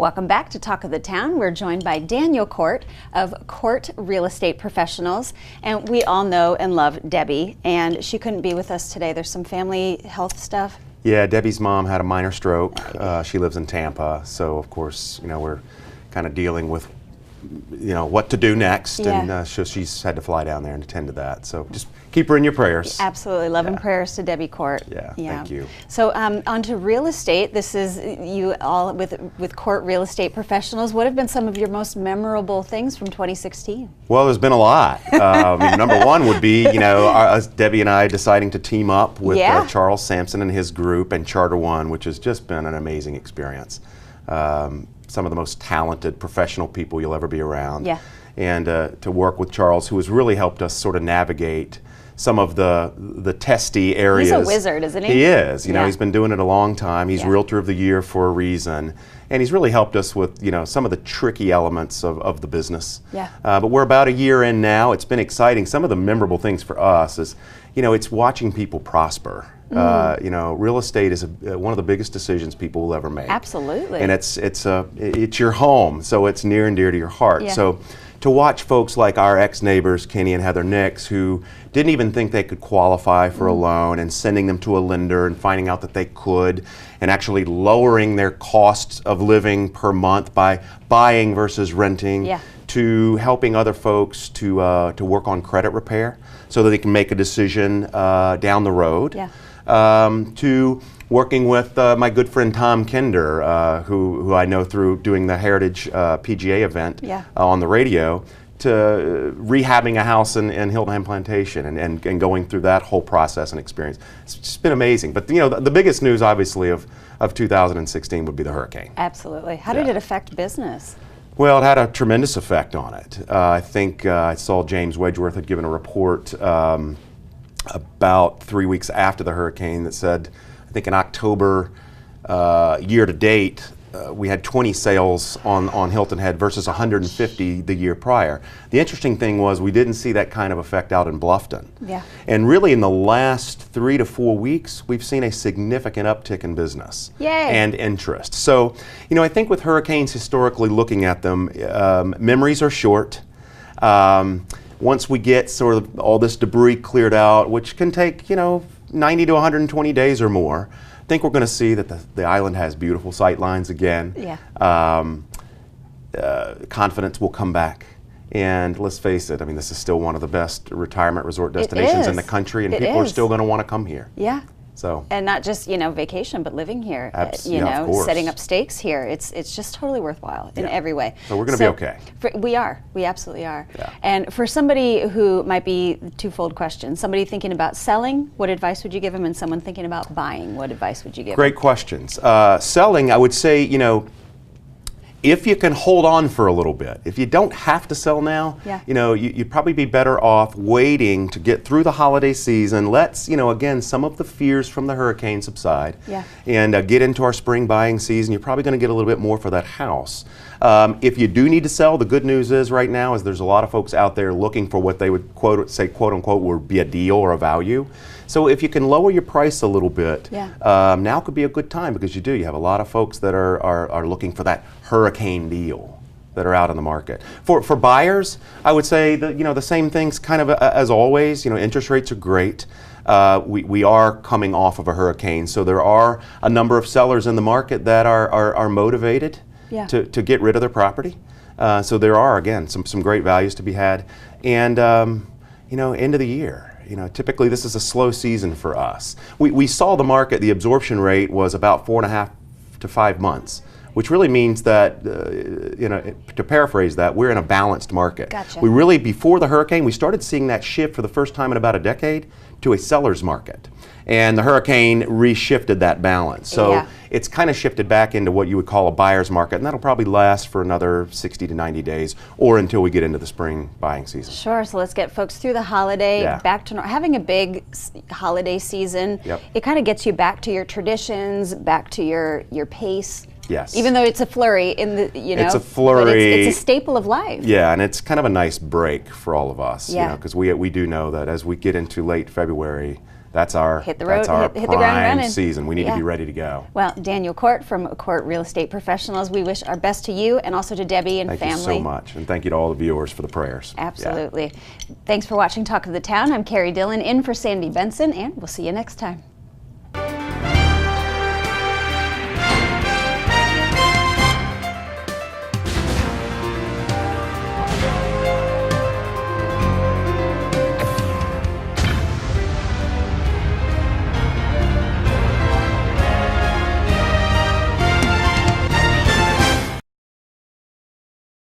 Welcome back to Talk of the Town. We're joined by Daniel Cort of Cort Real Estate Professionals, and we all know and love Debbie, and she couldn't be with us today. There's some family health stuff. Yeah, Debbie's mom had a minor stroke. She lives in Tampa, so of course, we're kind of dealing with, what to do next, and so she's had to fly down there and attend to that. So just keep her in your prayers. Absolutely, love and prayers to Debbie Cort. Yeah, thank you. So on to real estate. This is you all with Cort Real Estate Professionals. What have been some of your most memorable things from 2016? Well, there's been a lot. Number one would be, us, Debbie and I deciding to team up with Charles Sampson and his group and Charter One, which has just been an amazing experience. Some of the most talented professional people you'll ever be around. Yeah. And to work with Charles, who has really helped us sort of navigate some of the testy areas. He's a wizard, isn't he? He is. He's been doing it a long time. He's Realtor of the Year for a reason. And he's really helped us with, some of the tricky elements of the business. Yeah. But we're about a year in now. It's been exciting. Some of the memorable things for us is, it's watching people prosper. Real estate is one of the biggest decisions people will ever make. Absolutely. And it's your home, so it's near and dear to your heart. Yeah. So to watch folks like our ex-neighbors, Kenny and Heather Nix, who didn't even think they could qualify for a loan, and sending them to a lender and finding out that they could, and actually lowering their costs of living per month by buying versus renting, to helping other folks to work on credit repair so that they can make a decision down the road. Yeah. To working with my good friend Tom Kinder, who I know through doing the Heritage PGA event on the radio, to rehabbing a house in Hilton Plantation and going through that whole process and experience. It's just been amazing. But the biggest news, obviously, of 2016 would be the hurricane. Absolutely. How did it affect business? Well, it had a tremendous effect on it. I think I saw James Wedgeworth had given a report about 3 weeks after the hurricane that said, I think in October year to date, we had 20 sales on Hilton Head versus 150 the year prior. The interesting thing was we didn't see that kind of effect out in Bluffton. Yeah. And really in the last 3 to 4 weeks, we've seen a significant uptick in business. Yay. And interest. So, I think with hurricanes, historically looking at them, memories are short. Once we get sort of all this debris cleared out, which can take, 90 to 120 days or more, I think we're going to see that the island has beautiful sight lines again. Yeah. Confidence will come back. And let's face it, this is still one of the best retirement resort destinations in the country, and people are still going to want to come here. Yeah. So. And not just, vacation, but living here, of course. setting up stakes here. It's just totally worthwhile in every way. So we're going to be okay. We are. We absolutely are. Yeah. And for somebody who might be twofold question, somebody thinking about selling, what advice would you give them? And someone thinking about buying, what advice would you give them? Great questions. Selling, I would say, if you can hold on for a little bit, if you don't have to sell now, you'd probably be better off waiting to get through the holiday season. Let's, again, some of the fears from the hurricane subside, and get into our spring buying season. You're probably going to get a little bit more for that house. If you do need to sell, the good news is right now is there's a lot of folks out there looking for what they would quote unquote would be a deal or a value. So if you can lower your price a little bit, now could be a good time, because you have a lot of folks that are looking for that hurricane deal that are out in the market. For buyers, I would say that the same things kind of as always. Interest rates are great. We are coming off of a hurricane, so there are a number of sellers in the market that are motivated to get rid of their property. So there are, again, some great values to be had. And end of the year. Typically this is a slow season for us. We saw the market, the absorption rate was about 4.5 to 5 months, which really means that, to paraphrase that, we're in a balanced market. Gotcha. We really, before the hurricane, we started seeing that shift for the first time in about a decade to a seller's market. And the hurricane reshifted that balance. So it's kind of shifted back into what you would call a buyer's market, and that'll probably last for another 60 to 90 days or until we get into the spring buying season. Sure, so let's get folks through the holiday, back to having a big holiday season. It kind of gets you back to your traditions, back to your pace. Yes. Even though it's a flurry in the, it's a flurry. But it's a staple of life. Yeah, and it's kind of a nice break for all of us. Because we do know that as we get into late February, that's our hit the road, hit the ground prime running. season. We need to be ready to go. Well, Daniel Cort from Cort Real Estate Professionals, we wish our best to you and also to Debbie and thank family. Thank you so much, and thank you to all the viewers for the prayers. Absolutely. Thanks for watching Talk of the Town. I'm Carrie Dillon in for Sandy Benson, and we'll see you next time.